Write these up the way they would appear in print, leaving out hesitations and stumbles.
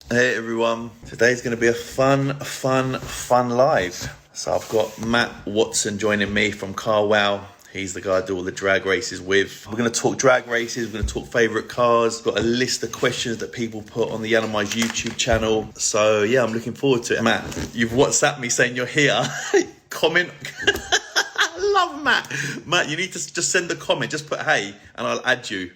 Hey everyone, today's going to be a fun live. So I've got Matt Watson joining me from CarWow. He's the guy I do all the drag races with. We're going to talk drag races, we're going to talk favourite cars. Got a list of questions that people put on the Yiannimize YouTube channel. So yeah, I'm looking forward to it. Matt, you've WhatsApped me saying you're here. Comment. I love Matt. Matt, you need to just send a comment. Just put hey and I'll add you.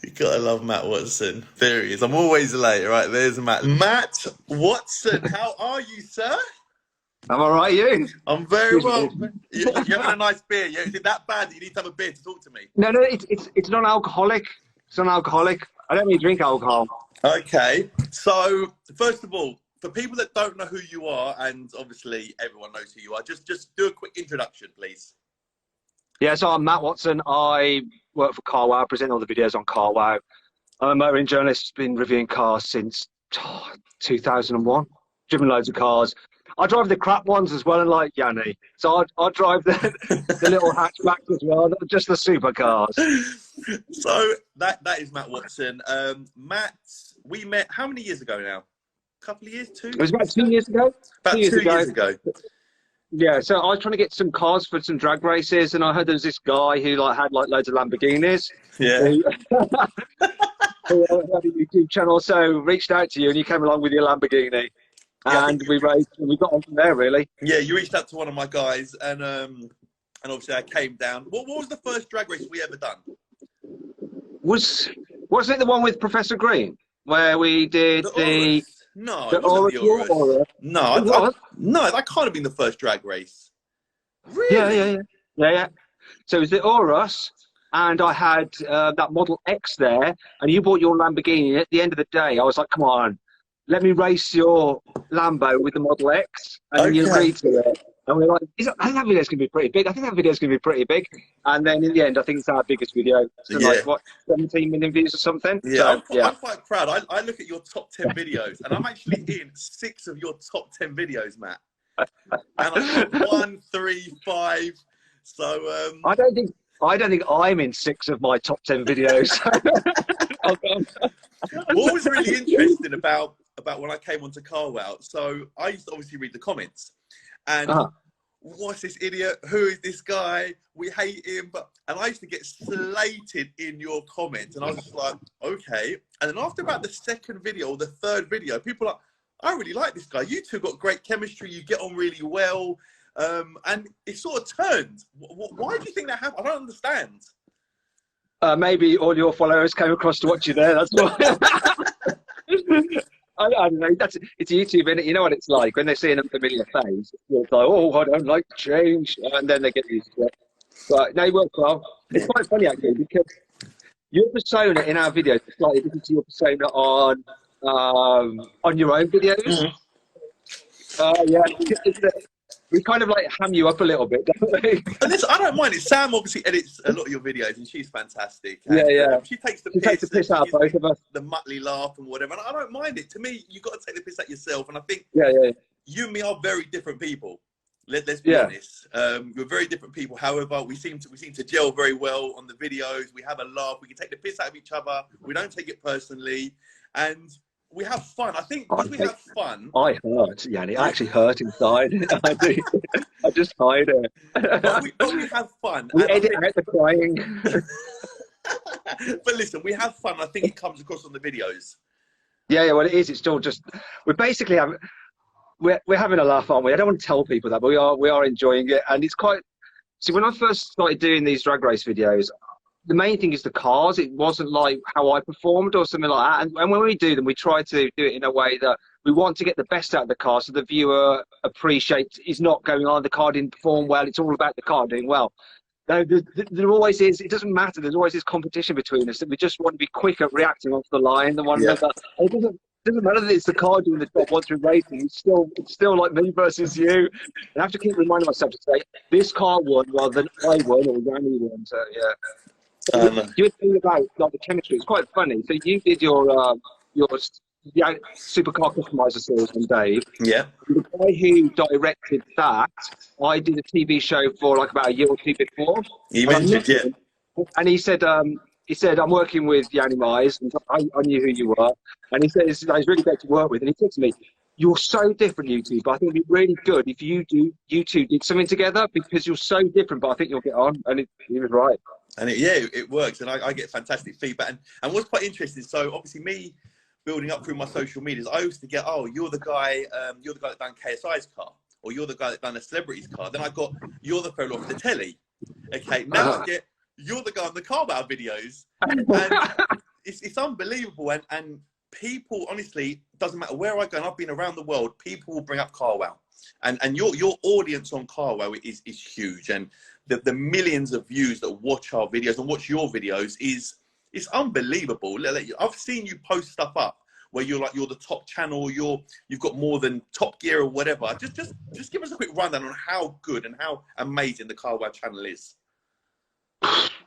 You gotta love Matt Watson. There he is. I'm always late. Right, there's Matt. Matt Watson, how are you, sir? I'm all right, you? I'm very well. You're having a nice beer. Yeah, is it that bad that you need to have a beer to talk to me? No, it's non-alcoholic. It's non-alcoholic. I don't really drink alcohol. Okay. So first of all, for people that don't know who you are, and obviously everyone knows who you are, just do a quick introduction, please. Yeah, so I'm Matt Watson. I work for CarWow. I present all the videos on CarWow. I'm a motoring journalist. Been reviewing cars since 2001. Driven loads of cars. I drive the crap ones as well, like Yianni. So I drive the little hatchbacks as well, not just the supercars. So that is Matt Watson. Matt, we met how many years ago now? A couple of years, 2? It was about 2 years ago. About 2 years ago. Yeah, so I was trying to get some cars for some drag races, and I heard there was this guy who had loads of Lamborghinis. Yeah. Who had a YouTube channel, so reached out to you, and you came along with your Lamborghini, and we raced, and we got on from there, really. Yeah, you reached out to one of my guys, and obviously I came down. What was the first drag race we ever done? Wasn't it the one with Professor Green, where we did the No, it wasn't the Urus. No, that can't have been the first drag race. Really? Yeah. So it was the Urus, and I had that Model X there, and you bought your Lamborghini. At the end of the day, I was like, come on, let me race your Lambo with the Model X, and you agreed to it. And we're like, I think that video's going to be pretty big. And then in the end, I think it's our biggest video. So like, what, 17 million views or something? Yeah, so, I'm quite proud. I look at your top 10 videos, and I'm actually in 6 of your top 10 videos, Matt. And I've got 1, 3, 5. So I don't think I'm in 6 of my top 10 videos. What was really interesting about when I came onto CarWow, so I used to obviously read the comments, and what's this idiot? Who is this guy? We hate him. And I used to get slated in your comments, and I was just like, okay. And then after about the second video or the third video, people are like, I really like this guy. You two got great chemistry. You get on really well. And it sort of turned. Why do you think that happened? I don't understand. Maybe all your followers came across to watch you there. That's why. I don't know. It's YouTube, innit? You know what it's like when they see an unfamiliar face. It's like, oh, I don't like change, and then they get used to it. But no, it works well. It's quite funny actually because your persona in our videos is slightly different to your persona on your own videos. We kind of like ham you up a little bit, don't we? And listen, I don't mind it. Sam obviously edits a lot of your videos, and she's fantastic. And, she takes the piss out of both of us. The Muttley laugh and whatever, and I don't mind it. To me, you've got to take the piss at yourself, and I think you and me are very different people. Let's be honest. We're very different people. However, we seem to gel very well on the videos. We have a laugh. We can take the piss out of each other. We don't take it personally, and we have fun. I think because we have fun. I hurt, Yianni. I actually hurt inside. I do. I just hide it. But we have fun. We edit out the crying. But listen, we have fun. I think it comes across on the videos. Yeah. Well, it is. It's still just. We're basically having. We're having a laugh, aren't we? I don't want to tell people that, but we are enjoying it, and it's quite. See, when I first started doing these drag race videos, the main thing is the cars. It wasn't like how I performed or something like that. And when we do them, we try to do it in a way that we want to get the best out of the car so the viewer appreciates it's not going on, the car didn't perform well, it's all about the car doing well. There always is, it doesn't matter, there's always this competition between us that we just want to be quick at reacting onto the line, the one another. It doesn't matter that it's the car doing the job once we're racing, it's still like me versus you. And I have to keep reminding myself to say, this car won rather than I won or Yianni won, so yeah. You were thinking about like the chemistry. It's quite funny. So you did your supercar customizer series on Dave. Yeah. The guy who directed that, I did a TV show for like about a year or two before. You mentioned, and he said he said, I'm working with Yiannimize, and I knew who you were. And he said, he's really great to work with. And he said to me, you're so different, you two, but I think it'd be really good if you two did something together because you're so different, but I think you'll get on. And he was right. And it works. And I get fantastic feedback. And what's quite interesting, so obviously me building up through my social medias, I used to get, oh, you're the guy that done KSI's car, or you're the guy that done a celebrity's car. Then I got, you're the fellow off the telly. Okay, now I get, you're the guy on the CarWow videos. And it's unbelievable. And people, honestly, doesn't matter where I go, and I've been around the world, people will bring up CarWow. And your audience on CarWow is huge. And the millions of views that watch our videos and watch your videos it's unbelievable. I've seen you post stuff up where you're the top channel, you've got more than Top Gear or whatever. Just give us a quick rundown on how good and how amazing the CarWow channel is.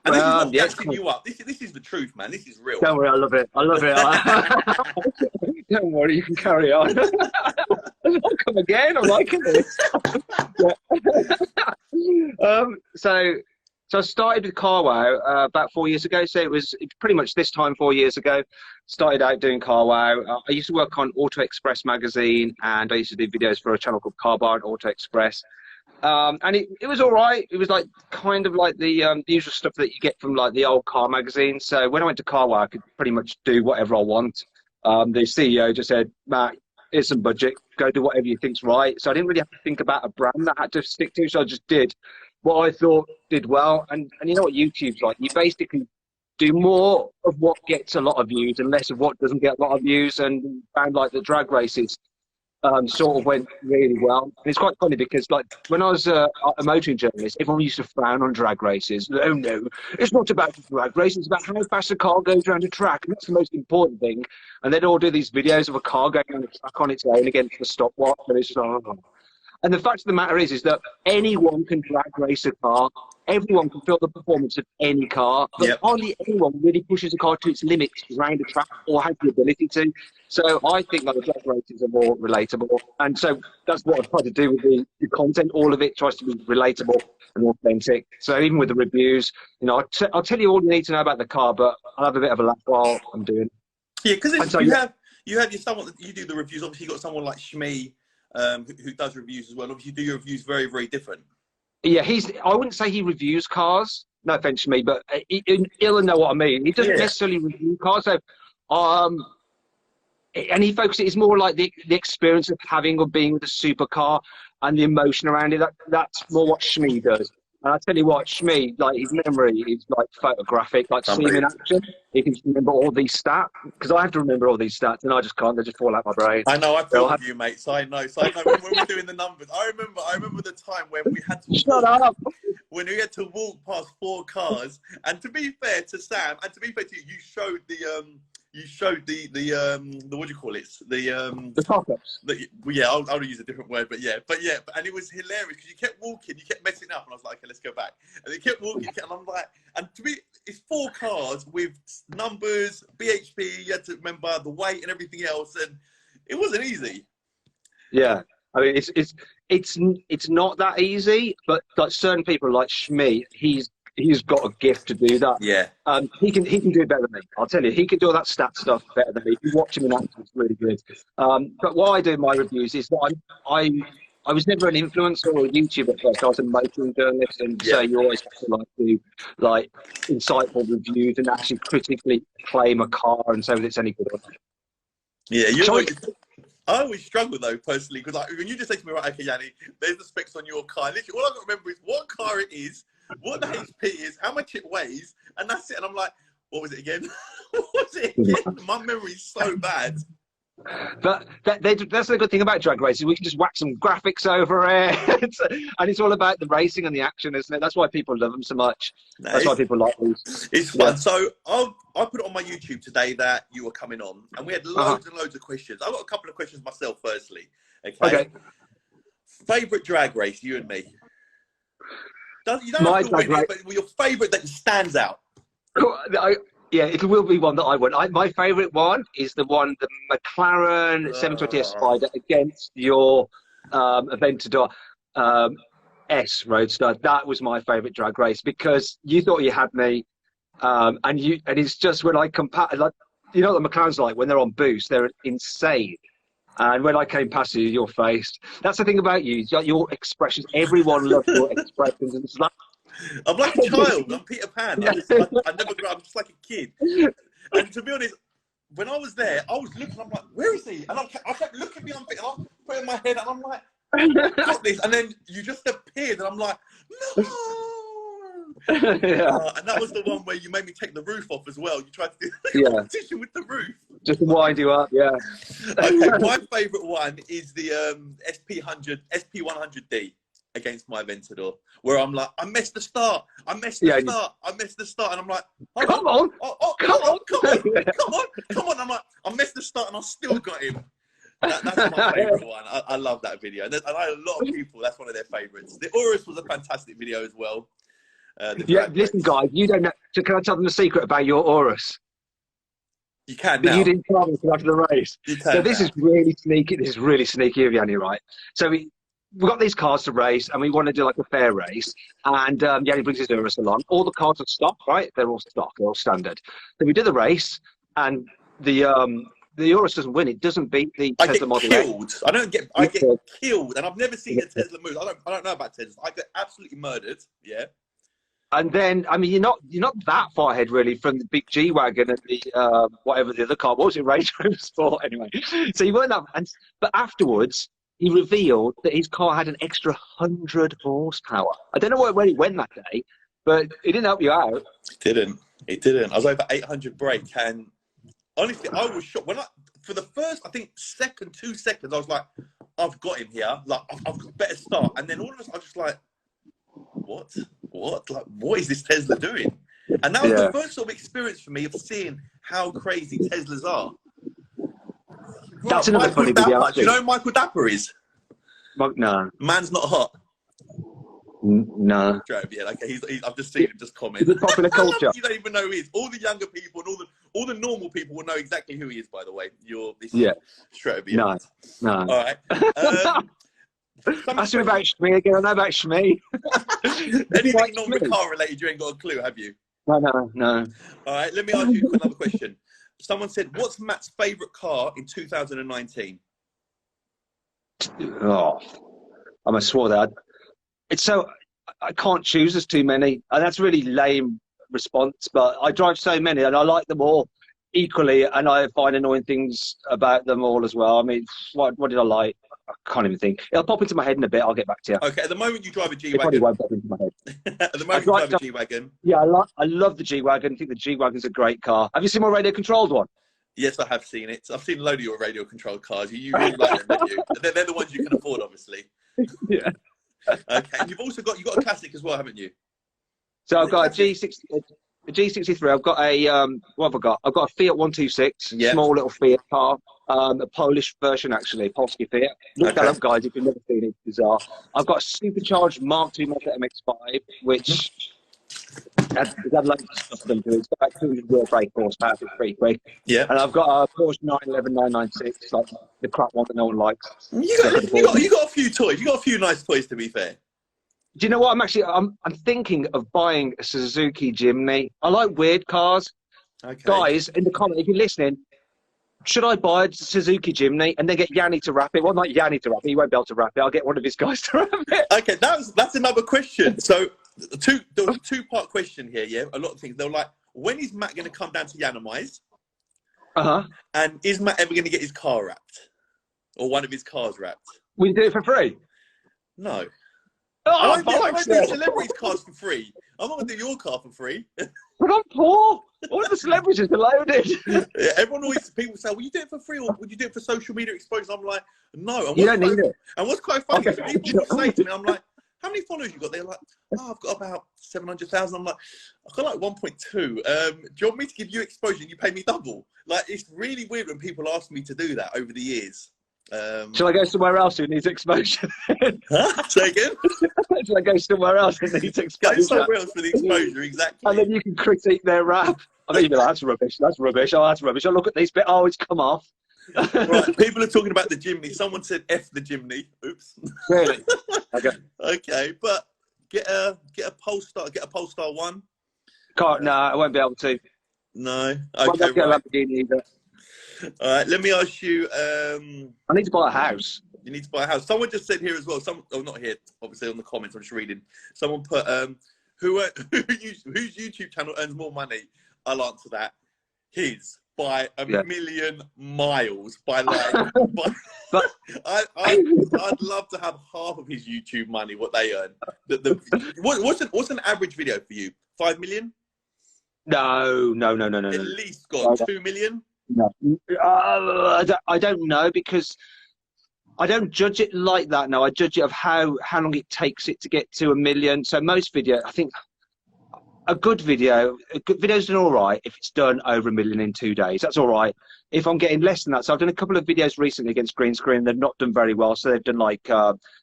And this is not gassing you up. This is the truth, man. This is real. Don't worry, I love it. I love it. Don't worry, you can carry on. I'll come again. I'm liking this. So I started with CarWow about 4 years ago. So it was pretty much this time 4 years ago. Started out doing CarWow. I used to work on Auto Express magazine, and I used to do videos for a channel called Car Bar and Auto Express. And it was all right. It was like kind of like the usual stuff that you get from like the old car magazines. So when I went to CarWow, I could pretty much do whatever I want. The CEO just said, Matt, here's some budget. Go do whatever you think's right. So I didn't really have to think about a brand that I had to stick to. So I just did what I thought did well. And you know what YouTube's like? You basically do more of what gets a lot of views and less of what doesn't get a lot of views. And found like the drag races sort of went really well. And it's quite funny because like when I was a motoring journalist, everyone used to frown on drag races. Oh no, it's not about the drag race, it's about how fast a car goes around a track. And that's the most important thing. And they'd all do these videos of a car going on a track on its own against the stopwatch. And it's just, oh. And the fact of the matter is that anyone can drag race a car. Everyone can feel the performance of any car, but hardly anyone really pushes a car to its limits around a track or has the ability to. So I think that the drag races are more relatable. And so that's what I've tried to do with the content. All of it tries to be relatable and authentic. So even with the reviews, you know, I'll tell you all you need to know about the car, but I'll have a bit of a laugh while I'm doing it. Yeah, because you have someone that you do the reviews. Obviously, you've got someone like Shmee who does reviews as well. Obviously, you do your reviews very, very different. Yeah, I wouldn't say he reviews cars. No offense to me, but he'll know what I mean. He doesn't necessarily review cars. So, and he focuses more like the experience of having or being with a supercar and the emotion around it. That's more what Shmee does. And I tell you what, Shmee, like his memory is like photographic. Like see him in action, he can remember all these stats. Because I have to remember all these stats, and I just can't. They just fall out my brain. I know. I feel with you, mate. So I know. When we're doing the numbers, I remember the time when we had to shut up. When we had to walk past 4 cars. And to be fair to Sam, and to be fair to you, you showed the what do you call it? The pop-ups. Yeah, I'll use a different word, but and it was hilarious because you kept walking, you kept messing up, and I was like, okay, let's go back. And they kept walking, and I'm like, and to me, it's 4 cars with numbers, BHP. You had to remember the weight and everything else, and it wasn't easy. Yeah, I mean, it's not that easy, but like certain people like Shmee, he's got a gift to do that. Yeah. He can do it better than me. I'll tell you, he can do all that stat stuff better than me. If you watch him in action, it's really good. But what I do in my reviews is that I was never an influencer or a YouTuber at first. I was a motoring journalist, and so you always have to do insightful reviews and actually critically claim a car and say that it's any good. Yeah, I always struggle though personally because when you just say to me, right, okay, Yianni, there's the specs on your car. Literally, all I got to remember is what car it is, what the HP is, how much it weighs, and that's it. And I'm like, what was it again? What was it again? My memory's so bad. But that's the good thing about drag races. We can just whack some graphics over it, and it's all about the racing and the action, isn't it? That's why people love them so much. That's why people like these. It's fun. So I put it on my YouTube today that you were coming on, and we had loads and loads of questions. I've got a couple of questions myself, firstly. Okay. Favorite drag race, you and me? You don't have to win it, but your favourite that stands out. Yeah, it will be one that I won. My favourite one is the McLaren 720S Spider against your Aventador S Roadster. That was my favourite drag race because you thought you had me. and it's just when I compare, like, you know what the McLarens are like when they're on boost, they're insane. And when I came past you, your face. That's the thing about you. Your expressions. Everyone loves your expressions. And it's like, I'm like a child. I'm Peter Pan. I never grow up. I'm just like a kid. And to be honest, when I was there, I was looking. I'm like, where is he? And I kept looking beyond it. And I'm putting my head, and I'm like, got this. And then you just appeared, and I'm like, no. yeah. And that was the one where you made me take the roof off as well. You tried to do yeah. competition with the roof. Just to wind you up, yeah. Okay, my favourite one is the SP100D against my Aventador, where I'm like, I missed the start, I missed the start, and I'm like, come on, come on. I'm like, I missed the start, and I still got him. That's my favourite one. I love that video, and I know a lot of people. That's one of their favourites. The Urus was a fantastic video as well. Listen, guys, you don't know. So can I tell them the secret about your Urus? You can now. You didn't tell me after the race. So this now. is really sneaky. This is really sneaky of Yianni, right? So we've got these cars to race, and we want to do like a fair race. And Yianni brings his Urus along. All the cars are stock, right? They're all stock. They're all standard. So we do the race, and the Urus doesn't win. It doesn't beat the Tesla Model I get killed, and I've never seen a Tesla move. I don't know about Teslas. I get absolutely murdered. Yeah. And then, I mean, you're not that far ahead really from the big G wagon and the whatever the other car was, in Range Rover Sport anyway. So you weren't that. But afterwards, he revealed that his car had an extra 100 horsepower. I don't know where he went that day, but it didn't help you out. It didn't. I was over 800 brake, and honestly, I was shocked when for the first, I think 2 seconds, I was like, I've got him here. Like I've got a better start, and then all of a sudden, I was just like, what? Like, what is this Tesla doing? And that was the first sort of experience for me of seeing how crazy Teslas are. That's another funny video. Do you know who Michael Dapper is? No. Man's Not Hot. No. Yeah, okay. I've just seen him just comment. Is it popular culture? You don't even know who he is. All the younger people and all the normal people will know exactly who he is. By the way, straight over. No. All right. Ask me about Shmee again. I know about Shmee. Anything non-car related, you ain't got a clue, have you? No. All right, let me ask you another question. Someone said, what's Matt's favourite car in 2019? Oh, I must swore that. It's so, I can't choose, there's too many. And that's a really lame response, but I drive so many and I like them all equally, and I find annoying things about them all as well. I mean, what did I like? I can't even think. It'll pop into my head in a bit. I'll get back to you. Okay, at the moment you drive a G-Wagon. It probably won't pop into my head. At the moment you drive a G-Wagon. Yeah, I love the G-Wagon. I think the G-Wagon's a great car. Have you seen my radio-controlled one? Yes, I have seen it. I've seen a load of your radio-controlled cars. You really like them, don't you? They're the ones you can afford, obviously. Yeah. Okay, and you've got a classic as well, haven't you? So I've got a G63. I've got a what have I got? I've got a Fiat 126, small little Fiat car, a Polish version actually, Polski Fiat. Look that up, guys, if you've never seen it. It's bizarre. I've got a supercharged Mark II Mazda MX-5, which has loads of stuff done to it. It's got about 200 wheel brake horsepower, it's pretty quick. Yeah. And I've got a Porsche 911 996, like the crap one that no one likes. You got a few toys. You got a few nice toys, to be fair. Do you know what? I'm thinking of buying a Suzuki Jimny. I like weird cars. Okay. Guys, in the comment, if you're listening, should I buy a Suzuki Jimny and then get Yianni to wrap it? Well, not Yianni to wrap it. He won't be able to wrap it. I'll get one of his guys to wrap it. Okay, that's another question. So there was a two-part question here, yeah? A lot of things. They were like, when is Matt going to come down to Yiannimize? And is Matt ever going to get his car wrapped? Or one of his cars wrapped? Will you do it for free? No. Oh, I don't do celebrities' cars for free. I'm not going to do your car for free. But I'm poor. All the celebrities are loaded. Yeah, people say, will you do it for free or would you do it for social media exposure? I'm like, no. You don't need it. And what's quite funny is people say to me, I'm like, how many followers you got? They're like, oh, I've got about 700,000. I'm like, I've got like 1.2. Do you want me to give you exposure and you pay me double? Like, it's really weird when people ask me to do that over the years. Shall I go somewhere else who needs exposure? Huh? Say again? Shall I go somewhere else who needs exposure? Go somewhere else for the exposure, exactly. And then you can critique their rap. I mean, you'd be like, that's rubbish, that's rubbish, oh, that's rubbish. I look at these bits, oh, it's come off. Right, people are talking about the Jimny. Someone said F the Jimny. Oops. Really? Okay. Okay, but get a Polestar 1. Can't. No, I won't be able to. No. Won't be Okay. able to Right. get a Lamborghini either. All right. Let me ask you. I need to buy a house. You need to buy a house. Someone just said here as well. Not here. Obviously, on the comments. I'm just reading. Someone put whose YouTube channel earns more money? I'll answer that. His. By a million miles. By like, but I'd love to have half of his YouTube money. What they earn. What's an average video for you? 5 million? No. At least got 2 million. No, I don't know, because I don't judge it like that. No, I judge it of how long it takes it to get to 1 million. So most video, I think. A good video's done all right if it's done over 1 million in 2 days. That's all right. If I'm getting less than that, so I've done a couple of videos recently against green screen. They've not done very well, so they've done like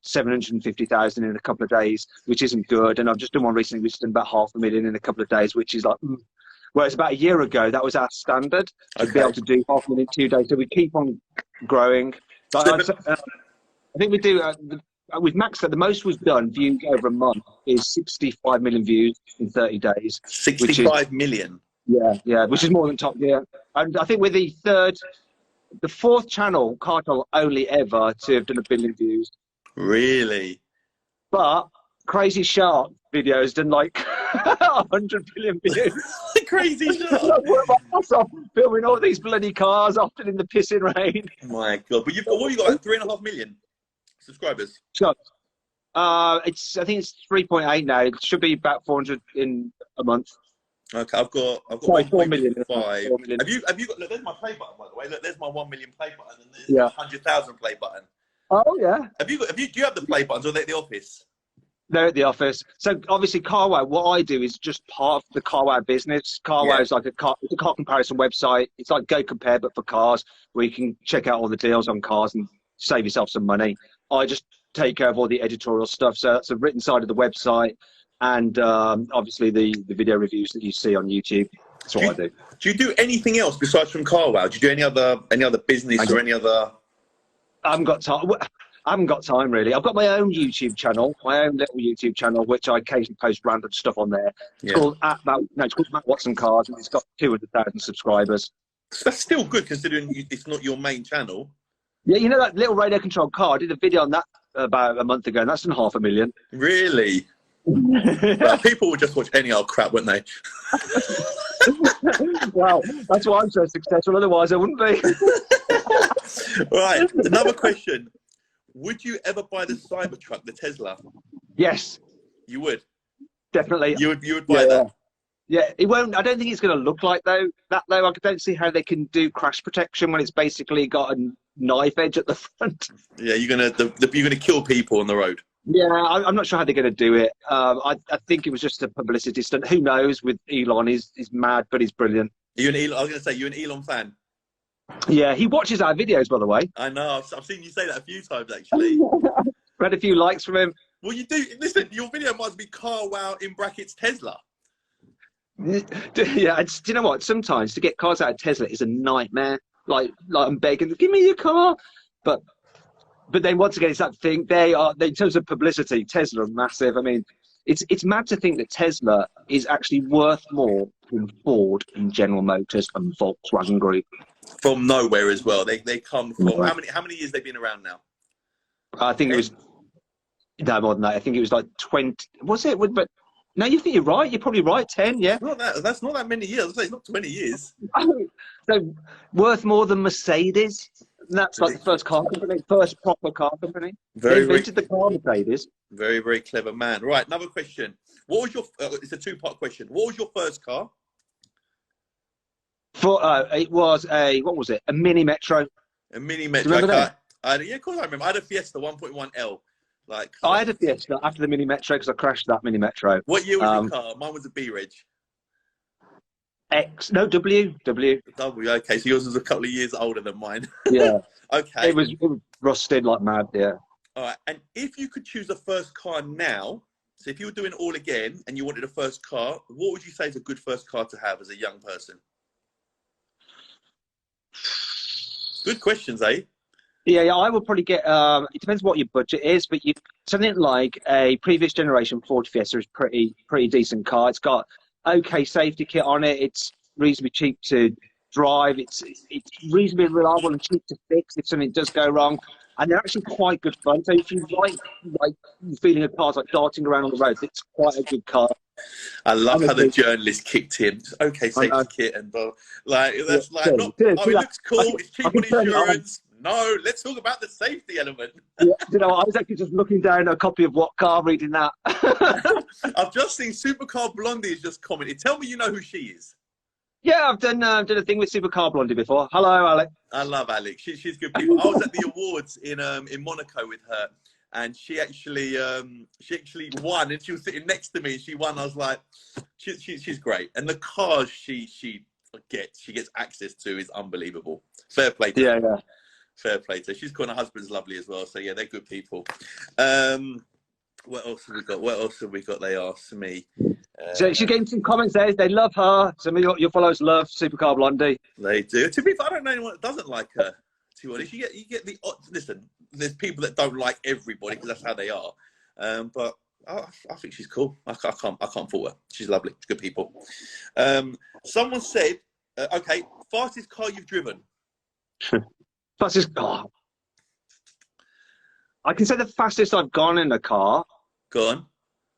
750,000 in a couple of days, which isn't good. And I've just done one recently which has done about 500,000 in a couple of days, which is like. Whereas about a year ago, that was our standard to be able to do 500,000 in 2 days. So we keep on growing. But I think we do. We've maxed out. The most we've done views over a month is 65 million views in 30 days. 65 million. Yeah, which is more than top. Yeah, and I think we're the fourth channel, Cartel only ever to have done 1 billion views. Really? But Crazy Shark videos done like 100 billion views. Crazy Shark. Filming all these bloody cars, often in the pissing rain. My God! But what have you got? Like 3.5 million subscribers. So, I think it's 3.8 now. It should be about 400 in a month. Okay, I've got 4 million. 5. 4 million. Have you got? Look, there's my play button, by the way. Look, there's my 1 million play button, and there's 100,000 play button. Oh yeah. Do you have the play buttons, or are they at the office? They're at the office. So obviously CarWow, what I do is just part of the CarWow business. CarWow is like it's a car comparison website. It's like Go Compare, but for cars, where you can check out all the deals on cars and save yourself some money. I just take care of all the editorial stuff. So that's the written side of the website, and obviously the video reviews that you see on YouTube. That's what I do. Do you do anything else besides from CarWow? Do you do any other business or any other? I haven't got time. I haven't got time really. I've got my own YouTube channel, my own little YouTube channel, which I occasionally post random stuff on there. It's called it's called Matt Watson Cars, and it's got 200,000 subscribers. So that's still good considering it's not your main channel. Yeah, you know that little radio controlled car? I did a video on that about a month ago, and that's done 500,000. Really? Well, people would just watch any old crap, wouldn't they? Well, that's why I'm so successful. Otherwise, I wouldn't be. Right. Another question. Would you ever buy the Cybertruck, the Tesla? Yes. You would? Definitely. You would buy that? Yeah, it won't. I don't think it's going to look like that though. I don't see how they can do crash protection when it's basically got a knife edge at the front. Yeah, you're gonna kill people on the road. Yeah, I'm not sure how they're going to do it. I think it was just a publicity stunt. Who knows with Elon? He's mad, but he's brilliant. Are you an Elon? I was going to say, you're an Elon fan? Yeah, he watches our videos, by the way. I know. I've seen you say that a few times, actually. Read a few likes from him. Well, you do. Listen, your video must be CarWow in brackets Tesla. Yeah, do you know what? Sometimes to get cars out of Tesla is a nightmare. Like I'm begging, give me your car. But then once again, it's that thing. They in terms of publicity, Tesla are massive. I mean, it's mad to think that Tesla is actually worth more than Ford and General Motors and Volkswagen Group. From nowhere as well. They come from how many years they've been around now? I think it was more than that. I think it was like 20. Was it? But no, you think you're right. You're probably right. 10, yeah. That's not that many years. It's not 20 years. So worth more than Mercedes. That's like the first car company, first proper car company. They invented the car, Mercedes. Very, very clever man. Right, another question. What was your? It's a two-part question. What was your first car? It was a Mini Metro. A Mini Metro. Remember that? Yeah, of course I remember. I had a Fiesta 1.1L. I had a Fiesta after the Mini Metro because I crashed that Mini Metro. What year was your car? Mine was a B-Reg. W. W, okay. So yours was a couple of years older than mine. Yeah. Okay. It was rusted like mad, yeah. All right. And if you could choose a first car now, so if you were doing it all again and you wanted a first car, what would you say is a good first car to have as a young person? Good questions, eh? Yeah, I would probably get. It depends what your budget is, but something like a previous generation Ford Fiesta is pretty decent car. It's got okay safety kit on it. It's reasonably cheap to drive. It's reasonably reliable and cheap to fix if something does go wrong. And they're actually quite good fun. So if you like feeling a car's like darting around on the road, it's quite a good car. I love how the journalist kicked in. Okay, safety kit and like that's like not. Oh, it looks cool. It's cheap on insurance. No, let's talk about the safety element. Yeah, you know, I was actually just looking down a copy of What Car, reading that. I've just seen Supercar Blondie has just commented. Tell me you know who she is. Yeah, I've done a thing with Supercar Blondie before. Hello, Alex. I love Alex. She's good people. I was at the awards in Monaco with her, and she actually won, and she was sitting next to me, and she won. I was like, she's great, and the cars she gets access to is unbelievable. Fair play to her. Yeah. Fair play to her. She's cool, and her husband's lovely as well. So yeah, they're good people. What else have we got? What else have we got? They asked me. So she's getting some comments there. They love her. Some of your followers love Supercar Blondie. They do. To be fair, I don't know anyone that doesn't like her. To be honest, you get the listen. There's people that don't like everybody because that's how they are. But I think she's cool. I can't fault her. She's lovely. She's good people. Someone said, okay, fastest car you've driven. Fastest car. I can say the fastest I've gone in a car. Go on.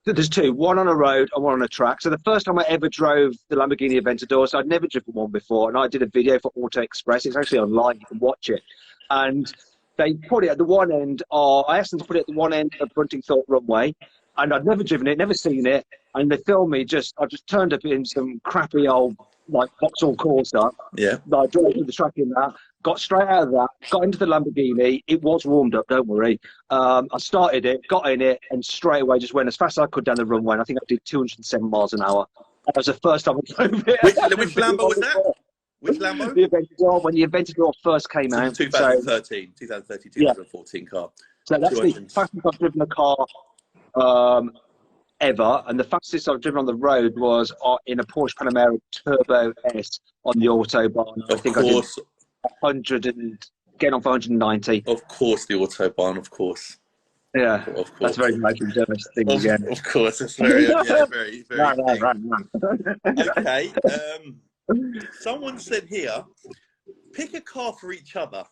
There's two, one on a road and one on a track. So the first time I ever drove the Lamborghini Aventador, so I'd never driven one before, and I did a video for Auto Express. It's actually online, you can watch it. And they put it at the one end, I asked them to put it at the one end of Buntingthorpe runway, and I'd never driven it, never seen it, and they filmed me I just turned up in some crappy old, like, Vauxhall Corsa. Yeah. I drove to the track in that, got straight out of that, got into the Lamborghini. It was warmed up, don't worry. I started it, got in it, and straight away just went as fast as I could down the runway. And I think I did 207 miles an hour. That was the first time I drove it. Which Lambo was that? Which Lambo? The Aventador, when the Aventador first came out. 2013, 2014 car. So that's the fastest I've driven a car ever, and the fastest I've driven on the road was in a Porsche Panamera Turbo S on the Autobahn. I think I did 100 and getting on for 190. Of course, the Autobahn, of course. Yeah, of course. That's very jealous thing again. Of course, it's very, very, very. Okay. Someone said here, pick a car for each other.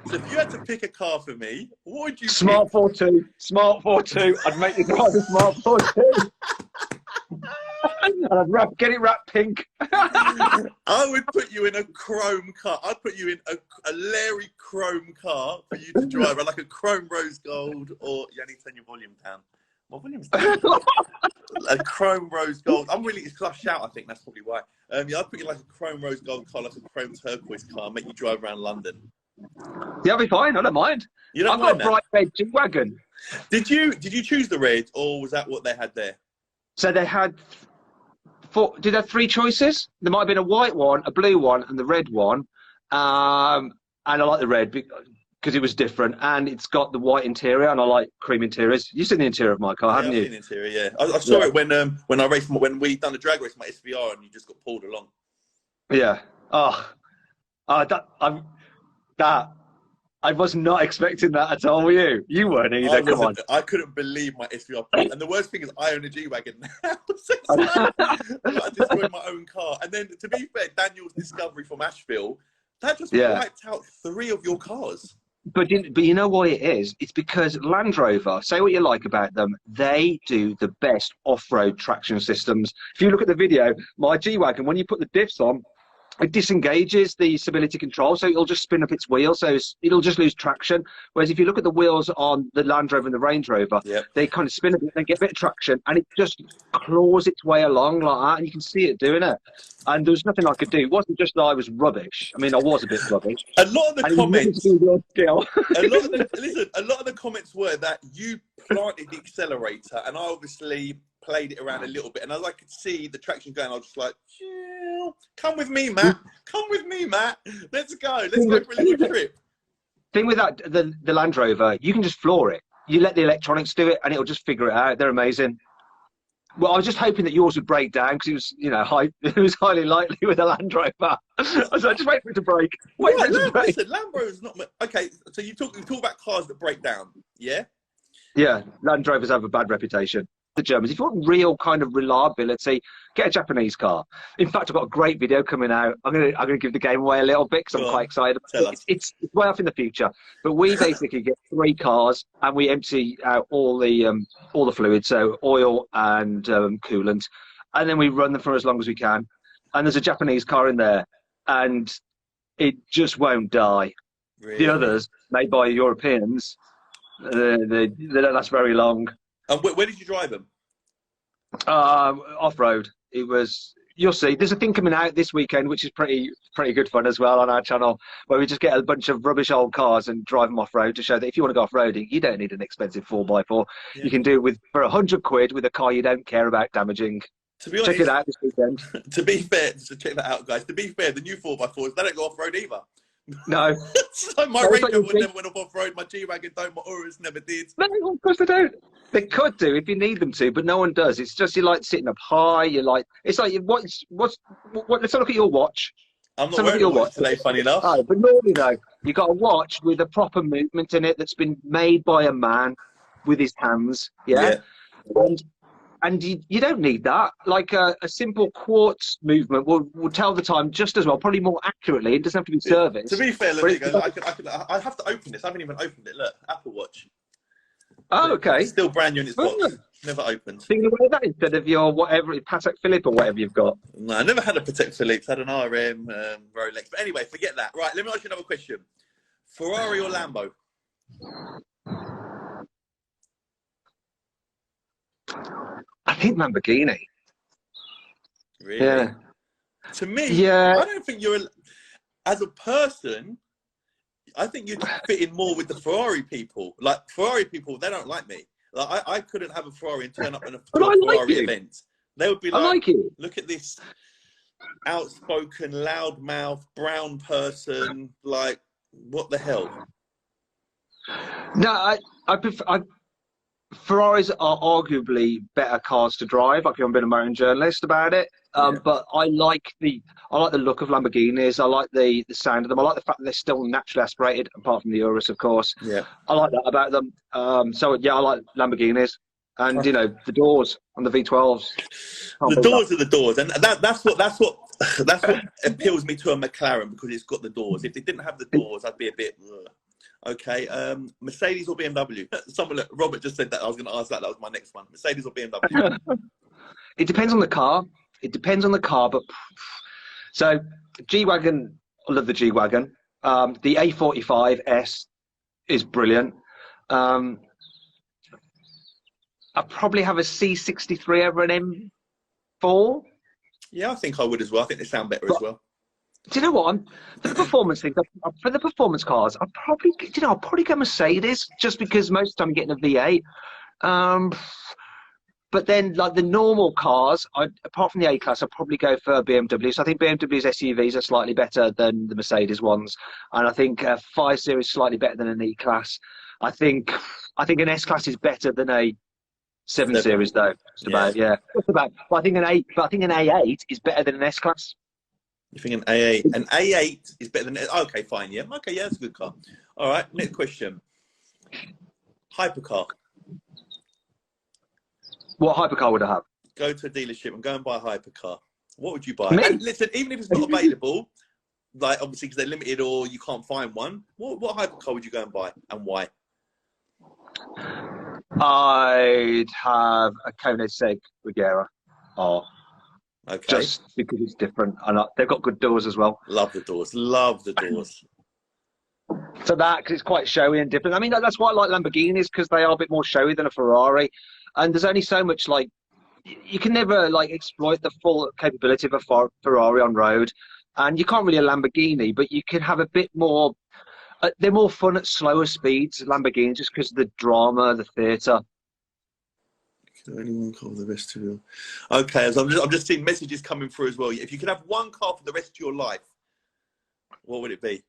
So if you had to pick a car for me, what would you Smart pick? 42. Smart 42. I'd make you drive a Smart 42. And I'd get it wrapped pink. I would put you in a chrome car. I'd put you in a Larry chrome car for you to drive, like a chrome rose gold, or Yianni, turn your volume down. My volume's down. A chrome rose gold. It's class shout. I think that's probably why. Yeah, I'd put you like a chrome rose gold car, like a chrome turquoise car, make you drive around London. Yeah, I'll be fine. I don't mind. You don't I've mind got a bright red G-Wagon. Did you choose the red, or was that what they had there? So they had did they have three choices? There might have been a white one, a blue one, and the red one. And I like the red because it was different, and it's got the white interior, and I like cream interiors. You've seen the interior of my car, haven't you? I've seen the interior, yeah. I saw it when we done the drag race, my SVR, and you just got pulled along. Yeah. I was not expecting that at all, were you? You weren't either, come on. I couldn't believe my SVR. And the worst thing is I own a G-Wagon now. I destroyed my own car. And then, to be fair, Daniel's discovery from Asheville, that just wiped out 3 of your cars. But you know why it is? It's because Land Rover, say what you like about them, they do the best off-road traction systems. If you look at the video, my G-Wagon, when you put the diffs on, it disengages the stability control, so it'll just spin up its wheels, so it'll just lose traction. Whereas if you look at the wheels on the Land Rover and the Range Rover, they kind of spin a bit, they get a bit of traction, and it just claws its way along like that, and you can see it doing it. And there was nothing I could do. It wasn't just that I was rubbish. I mean, I was a bit rubbish. A lot of the comments, a lot of the comments were that you planted the accelerator, and I obviously played it around a little bit, and as I could see the traction going, I was just like, chill. Come with me, Matt. Come with me, Matt. Let's go. Let's go for a little trip. Thing with that, the Land Rover, you can just floor it. You let the electronics do it, and it'll just figure it out. They're amazing. Well, I was just hoping that yours would break down because it was, it was highly likely with a Land Rover. So just wait for it to break. Listen, Land Rover's not okay. So you talk about cars that break down, yeah? Yeah, Land Rovers have a bad reputation. the Germans. If you want real kind of reliability, get a Japanese car. In fact, I've got a great video coming out. I'm gonna give the game away a little bit because I'm quite excited. It's way off in the future. But we basically get 3 cars and we empty out all the fluids, so oil and coolant, and then we run them for as long as we can. And there's a Japanese car in there, and it just won't die. Really? The others, made by Europeans, they don't last very long. And where did you drive them? Off-road. It was, you'll see, there's a thing coming out this weekend which is pretty good fun as well on our channel, where we just get a bunch of rubbish old cars and drive them off-road to show that if you want to go off-roading, you don't need an expensive 4x4. Yeah. You can do it for £100 with a car you don't care about damaging. To be honest, check it out this weekend. To be fair, check that out, guys. To be fair, the new 4x4s, they don't go off-road either. No. So my Ranger never went off-road, my G-Wagon don't, my Urus never did. No, of course they don't. They could do if you need them to, but no one does. It's just, you like sitting up high, you like, it's like, let's look at your watch. I'm not wearing a watch today, funny enough. Oh, but normally though, you got a watch with a proper movement in it that's been made by a man with his hands, yeah? And you don't need that. Like a simple quartz movement will tell the time just as well, probably more accurately. It doesn't have to be serviced. To be fair, look, I have to open this. I haven't even opened it. Look, Apple Watch. Oh, okay. It's still brand new in its box. Never opened. Thinking about that instead of your whatever, Patek Philippe or whatever you've got. No, I never had a Patek Philippe. I had an RM Rolex. But anyway, forget that. Right, let me ask you another question. Ferrari or Lambo? I think Lamborghini. Really? Yeah. To me, yeah. I don't think you're, as a person, I think you'd fit in more with the Ferrari people. Like, Ferrari people, they don't like me. Like, I couldn't have a Ferrari and turn up in a Ferrari event. They would be like, look at this outspoken, loudmouth, brown person. Like, what the hell? No, Ferraris are arguably better cars to drive. I've been a motoring journalist about it, but I like the look of Lamborghinis. I like the sound of them. I like the fact that they're still naturally aspirated, apart from the Urus, of course. Yeah, I like that about them. So yeah, I like Lamborghinis, and you know, the doors on the V12s. The doors are the doors, and that's what appeals me to a McLaren, because it's got the doors. If it didn't have the doors, I'd be a bit. Okay, Mercedes or BMW? Robert just said that. I was going to ask that. That was my next one. Mercedes or BMW? It depends on the car. It depends on the car, but so G-Wagon, I love the G-Wagon. The A45S is brilliant. I probably have a C63 over an M4. Yeah, I think I would as well. I think they sound better as well. Do you know what? For the performance thing, for the performance cars, I'll probably go Mercedes, just because most of the time I'm getting a V8. But then, like the normal cars, apart from the A-Class, I'd probably go for BMW. So I think BMW's SUVs are slightly better than the Mercedes ones, and I think 5 Series is slightly better than an E-Class. I think an S-Class is better than a 7 Series, though. Just about, yeah. Just about. But I think an A8 is better than an S-Class. You think an A8? An A8 is better than... Okay, fine, yeah. Okay, yeah, that's a good car. All right, next question. Hypercar. What hypercar would I have? Go to a dealership and go and buy a hypercar. What would you buy? And listen, even if it's not available, like obviously because they're limited or you can't find one, what hypercar would you go and buy, and why? I'd have a Koenigsegg Regera. Oh. Okay. Just because it's different, and they've got good doors as well. Love the doors. Love the doors. So that, because it's quite showy and different. I mean, that's why I like Lamborghinis, because they are a bit more showy than a Ferrari. And there's only so much, like, you can never like exploit the full capability of a Ferrari on road, and you can't really a Lamborghini, but you can have a bit more. They're more fun at slower speeds, Lamborghini, just because of the drama, the theatre. Can anyone call the rest of your... Okay, so I'm just seeing messages coming through as well. If you could have one car for the rest of your life, what would it be?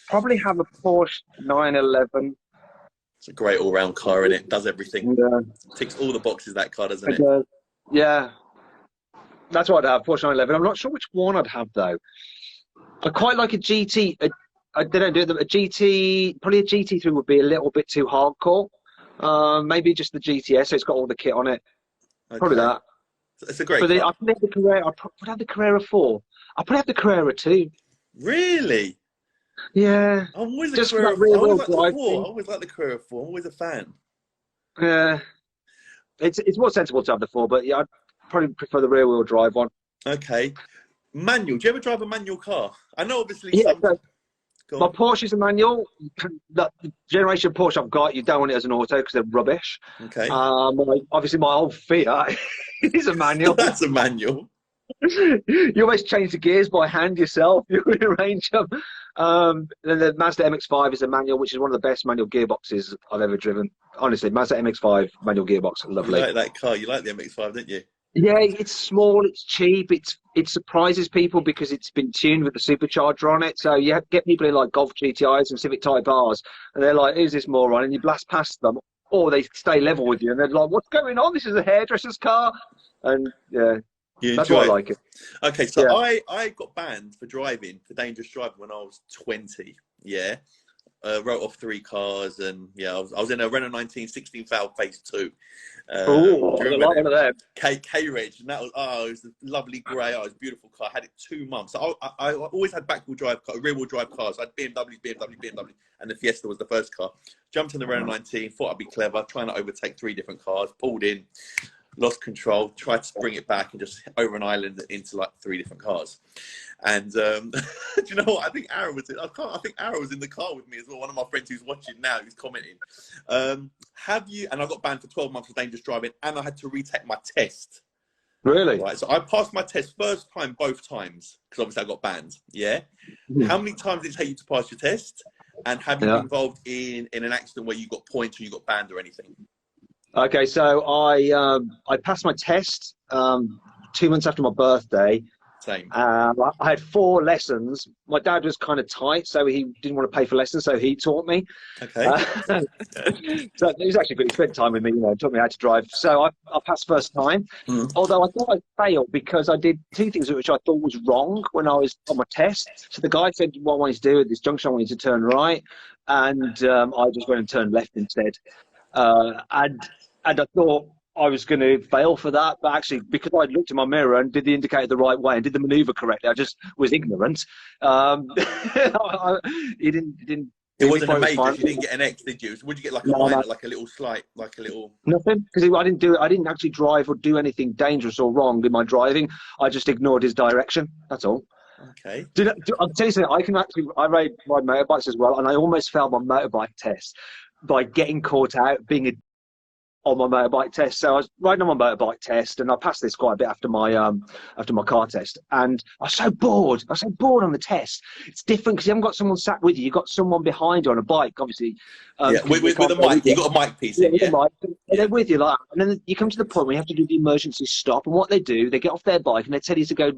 Probably have a Porsche 911. It's a great all-round car, isn't it? Does everything. Yeah. Ticks all the boxes, that car, doesn't it? It does. Yeah. That's what I'd have, Porsche 911. I'm not sure which one I'd have, though. I quite like a GT, they don't do it. A GT, probably a GT3 would be a little bit too hardcore. Maybe just the GTS, so it's got all the kit on it. Okay. Probably that. It's a great but car. I probably have the Carrera. I would have the Carrera 4. I probably have the Carrera 2. Really? Yeah. I'm always Just a Carrera. for that I always rear-wheel like the drive 4. thing. I always like the Carrera 4. I'm always a fan. Yeah. It's more sensible to have the 4, but yeah, I'd probably prefer the rear-wheel drive one. Okay. Manual. Do you ever drive a manual car? I know, obviously. Yeah. My On. Porsche is a manual. The generation of Porsche I've got, you don't want it as an auto because they're rubbish. Okay. Obviously, my old Fiat is a manual. That's a manual. You always change the gears by hand yourself. You rearrange them. Then the Mazda MX-5 is a manual, which is one of the best manual gearboxes I've ever driven. Honestly, Mazda MX-5 manual gearbox, lovely. You like that car? You like the MX-5, don't you? Yeah, it's small, it's cheap, it surprises people because it's been tuned with the supercharger on it. So you get people in like Golf GTIs and Civic Type Rs, and they're like, "Who's this moron?" And you blast past them, or they stay level with you, and they're like, "What's going on? This is a hairdresser's car." And yeah, that's why I like it. Okay, so yeah. I got banned for dangerous driving when I was 20. Yeah. Wrote off 3 cars, and yeah, I was in a Renault 1916 valve phase 2. Oh, I like one of them. K-Reg, and that was it was a lovely grey. It was a beautiful car. I had it 2 months. I always had rear-wheel drive cars. I had BMW, and the Fiesta was the first car. Jumped in the Renault 19, thought I'd be clever, trying to overtake 3 different cars. Pulled in, lost control, tried to bring it back, and just over an island into like 3 different cars. And do you know what? I think Aaron was in the car with me as well. One of my friends who's watching now, who's commenting. And I got banned for 12 months for dangerous driving, and I had to retake my test. Really? Right. So I passed my test first time, both times, because obviously I got banned. Yeah. How many times did it take you to pass your test? And have you been involved in an accident where you got points or you got banned or anything? Okay, so I passed my test 2 months after my birthday. Same. I had 4 lessons. My dad was kind of tight, so he didn't want to pay for lessons, so he taught me. Okay. So it was actually good. He spent time with me, taught me how to drive. So I passed first time, although I thought I failed because I did 2 things which I thought was wrong when I was on my test. So the guy said, what I wanted to do at this junction, I wanted to turn right, and I just went and turned left instead. And I thought I was going to fail for that, but actually, because I looked in my mirror and did the indicator the right way and did the maneuver correctly, I just was ignorant. It wasn't a major. You didn't get an X, did you? So would you get like a minor, like a little slight, like a little? Nothing, because I didn't do it. I didn't actually drive or do anything dangerous or wrong in my driving. I just ignored his direction. That's all. Okay. I'll tell you something. I ride motorbikes as well, and I almost failed my motorbike test by getting caught out being on my motorbike test. So I was riding on my motorbike test, and I passed this quite a bit after my car test. And I was so bored. I was so bored on the test. It's different because you haven't got someone sat with you. You've got someone behind you on a bike, obviously. With a mic. You've got a mic piece in, yeah. They're with you, like, and then you come to the point where you have to do the emergency stop. And what they do, they get off their bike and they tell you to go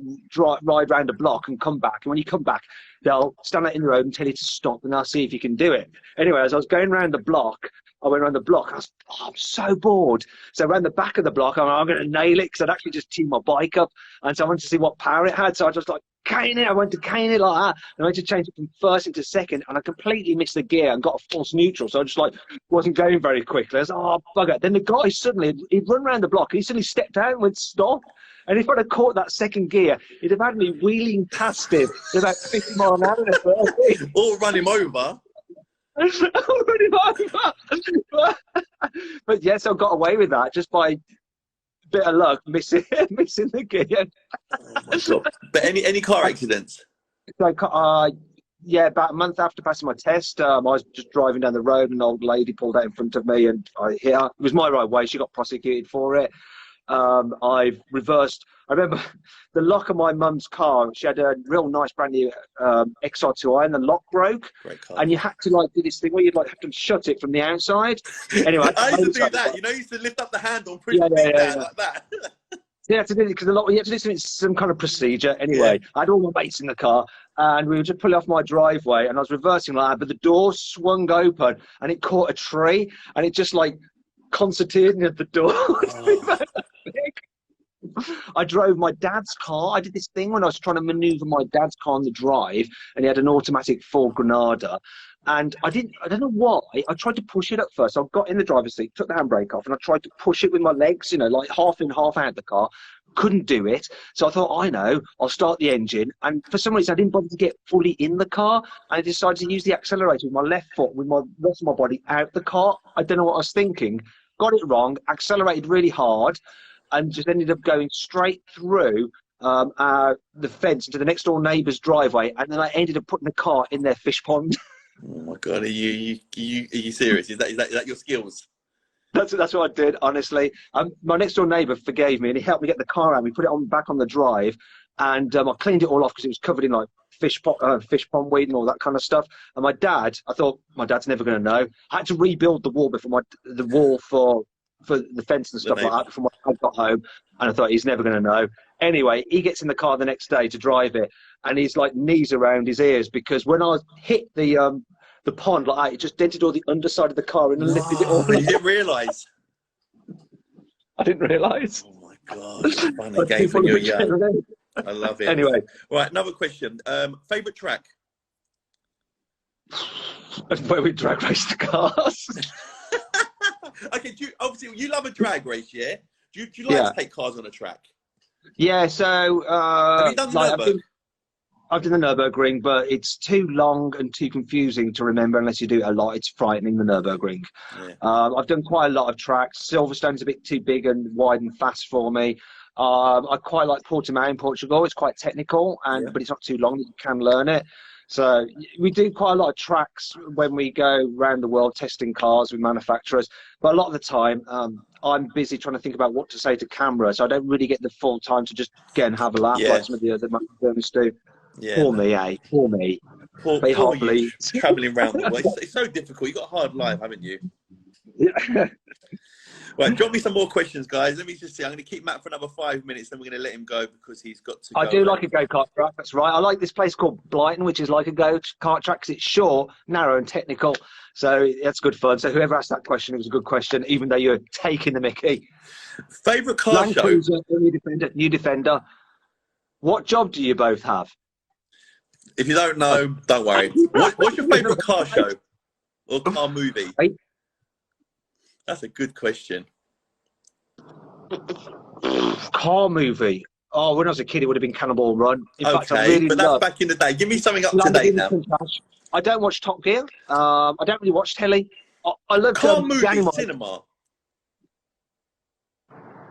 ride around a block and come back. And when you come back, they'll stand out in the road and tell you to stop, and they'll see if you can do it. Anyway, as I was going around the block, I went around the block. I'm so bored. So around the back of the block, I'm going to nail it because I'd actually just tuned my bike up. And so I wanted to see what power it had. So I just like cane it. I went to cane it like that. And I went to change it from first into second. And I completely missed the gear and got a false neutral. So I just like wasn't going very quickly. I was like, oh, bugger. Then the guy suddenly, he'd run around the block. He suddenly stepped out and went, stop. And if I'd have caught that second gear, he'd have had me wheeling past him at about 50 miles an hour. Or run him over. But yes, I got away with that just by a bit of luck, missing the gear. Oh my God. But any car accidents? So, yeah, about a month after passing my test, I was just driving down the road, and an old lady pulled out in front of me, and I hit her. It was my right way. She got prosecuted for it. I've reversed. I remember the lock of my mum's car. She had a real nice brand new XR2i, and the lock broke. And you had to like do this thing where you'd like have to shut it from the outside. Anyway, I used to do that. You used to lift up the handle, push the thing down like that. Yeah, to do it because you have to do some kind of procedure. Anyway, I had all my mates in the car, and we were just pulling off my driveway, and I was reversing like that, but the door swung open, and it caught a tree, and it just like concertinaed the door. I drove my dad's car. I did this thing when I was trying to maneuver my dad's car on the drive, and he had an automatic Ford Granada. And I don't know why, I tried to push it at first. I got in the driver's seat, took the handbrake off, and I tried to push it with my legs, you know, like half in, half out the car. Couldn't do it. So I thought, I know, I'll start the engine. And for some reason, I didn't bother to get fully in the car. And I decided to use the accelerator with my left foot, with my rest of my body out the car. I don't know what I was thinking. Got it wrong, accelerated really hard, and just ended up going straight through the fence into the next door neighbour's driveway. And then I ended up putting the car in their fish pond. Oh my God, are you serious? Is that your skills? That's what I did, honestly. My next door neighbour forgave me, and he helped me get the car out. We put it back on the drive, and I cleaned it all off because it was covered in like fish pond weed and all that kind of stuff. And my dad, I thought, my dad's never going to know. I had to rebuild the wall the wall for the fence and stuff like that before my dad got home, and I thought, he's never going to know. Anyway, he gets in the car the next day to drive it, and he's like knees around his ears, because when I hit the pond like that, it just dented all the underside of the car and lifted it all. You didn't realise? I didn't realise. Oh my God, fun and games when you're young. I love it. Anyway. Right, another question. Favourite track? Where we drag race the cars. Okay, obviously you love a drag race, yeah? Do you like to take cars on a track? Yeah, so... have you done the Nürburgring? I've done the Nürburgring, but it's too long and too confusing to remember unless you do it a lot. It's frightening, the Nürburgring. Yeah. I've done quite a lot of tracks. Silverstone's a bit too big and wide and fast for me. I quite like Portimao in Portugal. It's quite technical, but it's not too long. You can learn it. So we do quite a lot of tracks when we go around the world testing cars with manufacturers. But a lot of the time, I'm busy trying to think about what to say to camera, so I don't really get the full time to just get and have a laugh like some of the other journalists do. Yeah, Poor me, eh? Poor me. Poor you, travelling around the world. It's so difficult. You've got a hard life, haven't you? Yeah. Right, drop me some more questions, guys. Let me just see. I'm going to keep Matt for another 5 minutes, then we're going to let him go because he's got to go. I do like a go-kart track, that's right. I like this place called Blighton, which is like a go-kart track because it's short, narrow and technical. So that's good fun. So whoever asked that question, it was a good question, even though you're taking the mickey. Favourite car Land show? Cruiser, new Defender. What job do you both have? If you don't know, don't worry. What's your favourite car show or car movie? That's a good question. Car movie. Oh, when I was a kid, it would have been Cannonball Run. In fact, I really but that's back in the day. Give me something up to date now. I don't watch Top Gear. I don't really watch telly. I love car movie cinema.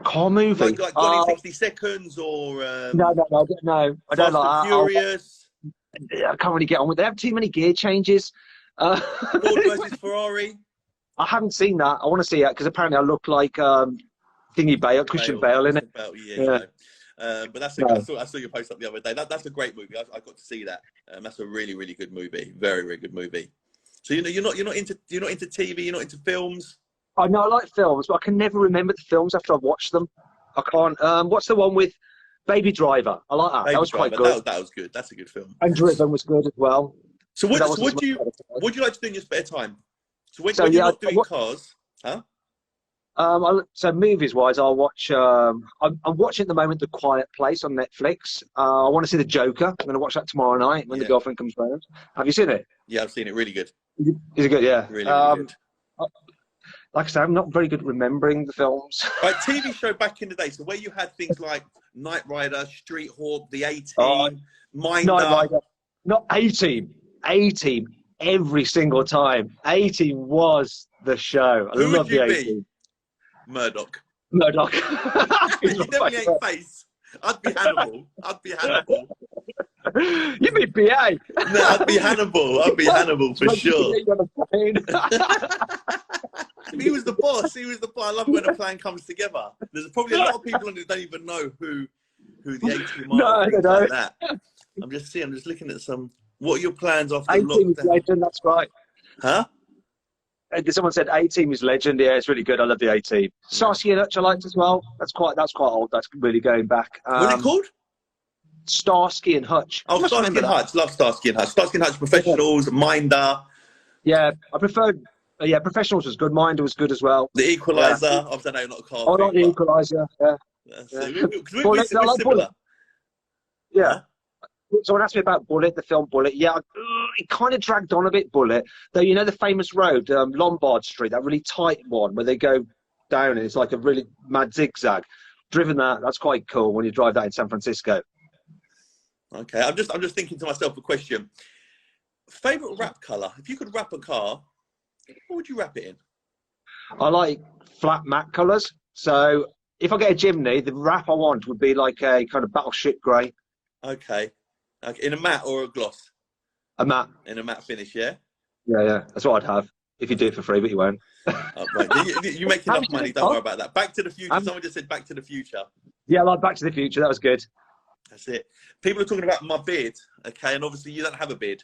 Car movie. Like Gone in 60 Seconds or... No. I don't like that. Furious. I can't really get on with it. They have too many gear changes. Ford versus Ferrari. I haven't seen that. I want to see that because apparently I look like Christian Bale in it. But that's I saw your post up the other day. That's a great movie. I got to see that. That's a really, really good movie. Very, very good movie. So you're not into TV. You're not into films. I know I like films, but I can never remember the films after I've watched them. I can't. What's the one with Baby Driver? I like that. That was quite good. That was good. That's a good film. And Driven was good as well. So what do you like to do in your spare time? So when you're not doing cars, huh? So movies-wise, I'll watch. I'm watching at the moment The Quiet Place on Netflix. I want to see The Joker. I'm going to watch that tomorrow night when the girlfriend comes round. Have you seen it? Yeah, I've seen it. Really good. Is it good? Yeah. Really, really good. Like I said, I'm not very good at remembering the films. Right, TV show back in the day. So where you had things like Knight Rider, Street Hawk, The A-Team, Minder. Knight Rider. Not A-Team. A-Team. Every single time. A-Team was the show. I love the A-Team. Murdoch. You definitely ain't Face. I'd be Hannibal. You'd be PA. No, I'd be Hannibal for sure. He was the boss. I love when a plan comes together. There's probably a lot of people who don't even know who the A-Team are. No. Like that. I'm just looking at some. What are your plans after A-Team is legend, that's right. Huh? Someone said A-Team is legend. Yeah, it's really good. I love the A-Team. Starsky and Hutch I liked as well. That's quite old. That's really going back. What's it called? Starsky and Hutch. Oh, Starsky and Hutch. Love Starsky and Hutch. Starsky and Hutch, Professionals, Minder. Yeah, I preferred. Professionals was good. Minder was good as well. The Equalizer. Obviously, I know you're not a car. Oh, not the Equalizer. Yeah. That's Yeah. it. Because we're Bullet, I like similar. Bullet. Yeah. Huh? Someone asked me about Bullet, the film Bullet. Yeah, it kind of dragged on a bit, Bullet. Though, you know the famous road, Lombard Street, that really tight one where they go down and it's like a really mad zigzag. Driven that, that's quite cool when you drive that in San Francisco. Okay, I'm just thinking to myself a question. Favorite wrap color? If you could wrap a car, what would you wrap it in? I like flat matte colours. So if I get a Jimny, the wrap I want would be like a kind of battleship grey. Okay. Okay, in a matte or a gloss? A matte. In a matte finish, yeah? Yeah. That's what I'd have. If you do it for free, but you won't. Oh, right. You make enough money, don't worry about that. Back to the Future. Someone just said Back to the Future. Yeah, I like Back to the Future. That was good. That's it. People are talking about my beard, okay? And obviously you don't have a beard.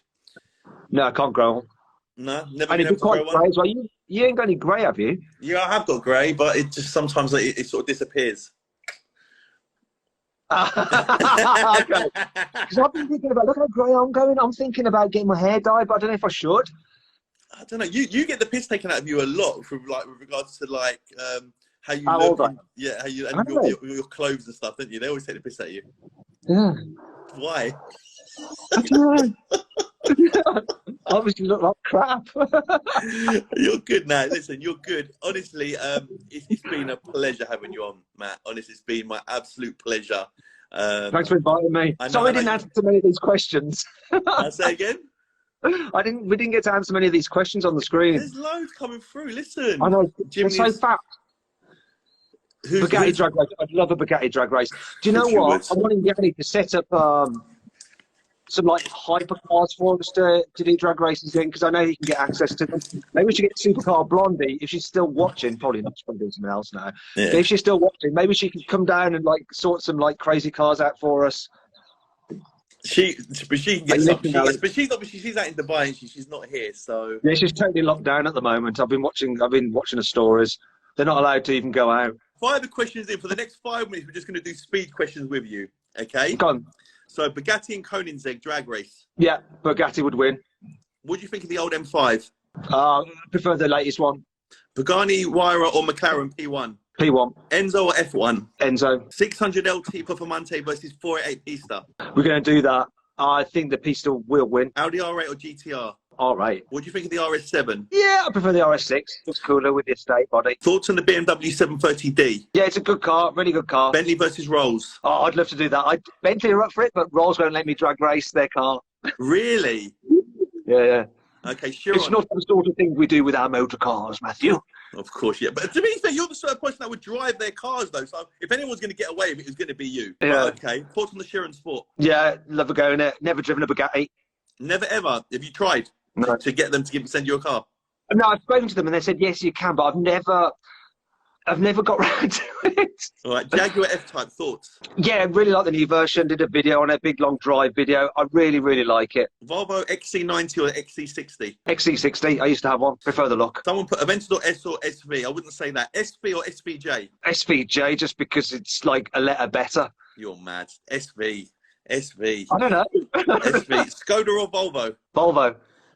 No, I can't grow on. No, never And been able to grow one. As well. You ain't got any grey, have you? Yeah, I have got grey, but it just sometimes it sort of disappears. Okay. Because I've been thinking about, look how grey I'm going. I'm thinking about getting my hair dyed, but I don't know if I should. I don't know. You get the piss taken out of you a lot from like with regards to like how you look. How you and your clothes and stuff, don't you? They always take the piss out of you. Yeah. Why? Obviously look like crap. You're good now. Listen, you're good. Honestly, it's been a pleasure having you on, Matt. Honestly, it's been my absolute pleasure. Thanks for inviting me. Sorry I didn't answer so many of these questions. I'll say again? We didn't get to answer many of these questions on the screen. There's loads coming through. Listen. I know. It's so fast. Bugatti drag race. I'd love a Bugatti drag race. Do you know what? I'm wanting Yianni to set up some like hypercars for us to do drag races in, because I know he can get access to them. Maybe we should get Supercar Blondie, if she's still watching. Probably not, she's probably doing something else now. Yeah. But if she's still watching, maybe she can come down and like sort some like crazy cars out for us. She can get some. But she's obviously she's out in Dubai and she's not here, so yeah, she's totally locked down at the moment. I've been watching her stories. They're not allowed to even go out. Fire the questions in for the next 5 minutes. We're just going to do speed questions with you. Okay. Go on. So Bugatti and Koenigsegg drag race. Yeah, Bugatti would win. What do you think of the old M5? I prefer the latest one. Pagani, Huayra or McLaren P1? P1. Enzo or F1? Enzo. 600 LT Performante versus 488 Pista. We're going to do that. I think the Pista will win. Audi R8 or GTR? R8. What do you think of the RS7? Yeah, I prefer the RS6. Looks cooler with the estate body. Thoughts on the BMW 730D? Yeah, it's a good car, really good car. Bentley versus Rolls? Oh, I'd love to do that. Bentley are up for it, but Rolls won't let me drag race their car. Really? Yeah. Okay, sure. It's not the sort of thing we do with our motor cars, Matthew. Of course, yeah. But to be fair, you're the sort of person that would drive their cars, though. So if anyone's going to get away with it, it's going to be you. Yeah. But, okay. Thoughts on the Chiron Sport? Yeah, love a go in it. Never driven a Bugatti. Never ever. Have you tried to get them to send you a car? No, I've spoken to them and they said yes, you can, but I've never got round to it. All right, Jaguar F-Type, thoughts? Yeah, really like the new version. Did a video on it, big long drive video. I really, really like it. Volvo XC90 or XC60? XC60. I used to have one. Prefer the look. Someone put Aventador S or SV. I wouldn't say that. SV or SVJ? SVJ, just because it's like a letter better. You're mad. SV. SV. I don't know. SV. Skoda or Volvo? Volvo.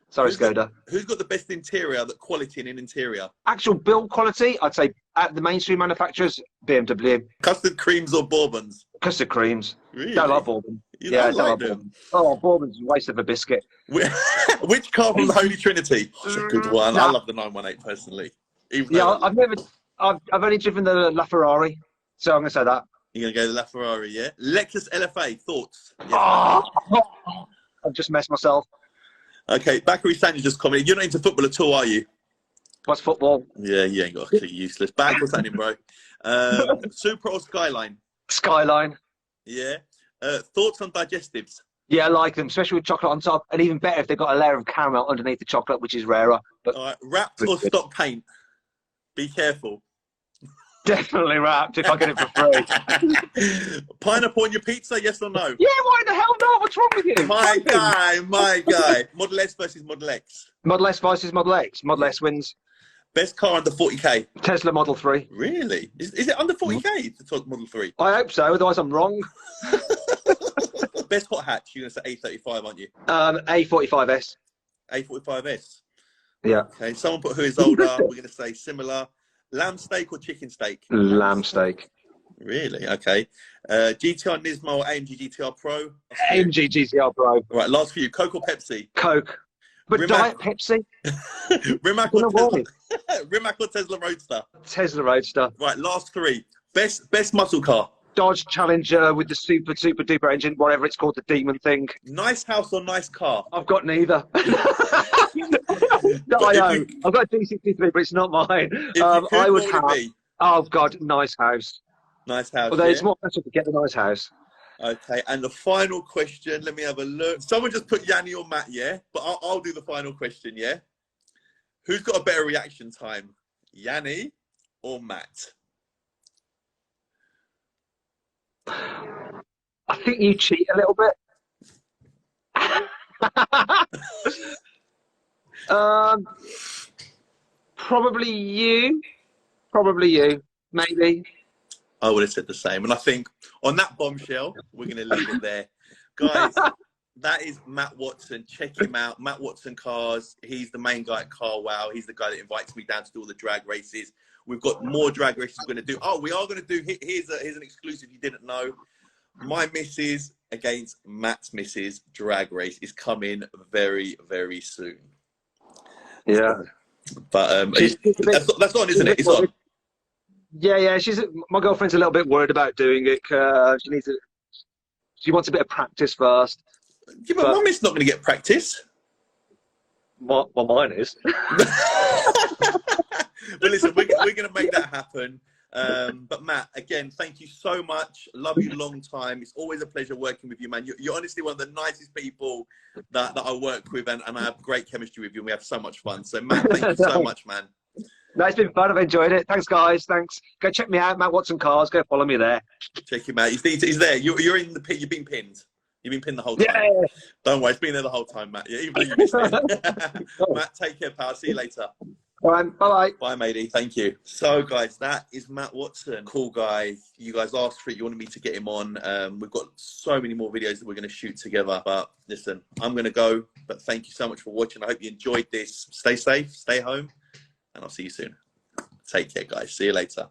Sorry, Skoda. Who's got the best interior, the quality in an interior? Actual build quality, I'd say at the mainstream manufacturers, BMW. Custard creams or Bourbons? Custard creams. Really? Don't like Bourbon. I don't like them. Bourbon. Oh, Bourbon's a waste of a biscuit. Which car from the Holy Trinity? That's a good one. I love the 918 personally. I've only driven the LaFerrari, so I'm going to say that. You're going to go the LaFerrari, yeah? Lexus LFA, thoughts? Yes, I've just messed myself. Okay, Bakary Sanya just commented. You're not into football at all, are you? What's football? Yeah, you ain't got a clue. Useless. Back, what's happening, bro? Supra or Skyline? Skyline. Yeah. Thoughts on digestives? Yeah, I like them, especially with chocolate on top, and even better if they've got a layer of caramel underneath the chocolate, which is rarer. But all right, wrapped or stock paint? Be careful. Definitely wrapped if I get it for free. Pineapple on your pizza, yes or no? Yeah, why the hell not? What's wrong with you? My guy. Model S versus Model X. Model S versus Model X. Model S wins. Best car under 40k? Tesla Model 3. Really? Is it under 40k to talk Model 3? I hope so, otherwise I'm wrong. Best hot hatch? You're going to say A35, aren't you? A45S. A45S? Yeah. Okay, someone put who is older. We're going to say similar. Lamb steak or chicken steak? Lamb steak. Really? Okay. GTR Nismo or AMG GTR Pro? AMG GTR Pro. Right, last for you. Coke or Pepsi? Coke. But Rimac... Diet Pepsi? Rimac or Tesla? Rimac or Tesla Roadster? Tesla Roadster. Right, last three. Best muscle car? Dodge Challenger with the super duper engine, whatever it's called, the demon thing. Nice house or nice car? I've got neither. No, I own. I've got a D63, but it's not mine. I would have. Oh God, nice house. Nice house. Although it's more pressure to get the nice house. Okay, and the final question. Let me have a look. Someone just put Yianni or Matt, yeah? But I'll do the final question, yeah? Who's got a better reaction time, Yianni or Matt? I think you cheat a little bit. Probably you. Maybe. I would have said the same. And I think on that bombshell, we're going to leave it there. Guys, that is Matt Watson. Check him out. Matt Watson Cars. He's the main guy at CarWow. He's the guy that invites me down to do all the drag races. We've got more drag races we're going to do. Oh, we are going to do, here's an exclusive you didn't know. My missus against Matt's missus drag race is coming very, very soon. Yeah. But that's on, isn't it? It's on. Yeah. My girlfriend's a little bit worried about doing it. She wants a bit of practice first. Yeah, but Mum is not going to get practice. Well, mine is. But listen, we're going to make that happen. But Matt, again, thank you so much. Love you long time. It's always a pleasure working with you, man. You're honestly one of the nicest people that I work with, and I have great chemistry with you, and we have so much fun. So, Matt, thank you so much, man. No, it's been fun. I've enjoyed it. Thanks, guys. Thanks. Go check me out, Matt Watson Cars. Go follow me there. Check him out. He's there. You're in the pit. You've been pinned. You've been pinned the whole time. Yeah. Don't worry. It's been there the whole time, Matt. Yeah, even though you missed it. Matt, take care, pal. See you later. All right. Bye-bye. Bye, matey. Thank you. So, guys, that is Matt Watson. Cool guy. You guys asked for it. You wanted me to get him on. We've got so many more videos that we're going to shoot together. But listen, I'm going to go. But thank you so much for watching. I hope you enjoyed this. Stay safe. Stay home. And I'll see you soon. Take care, guys. See you later.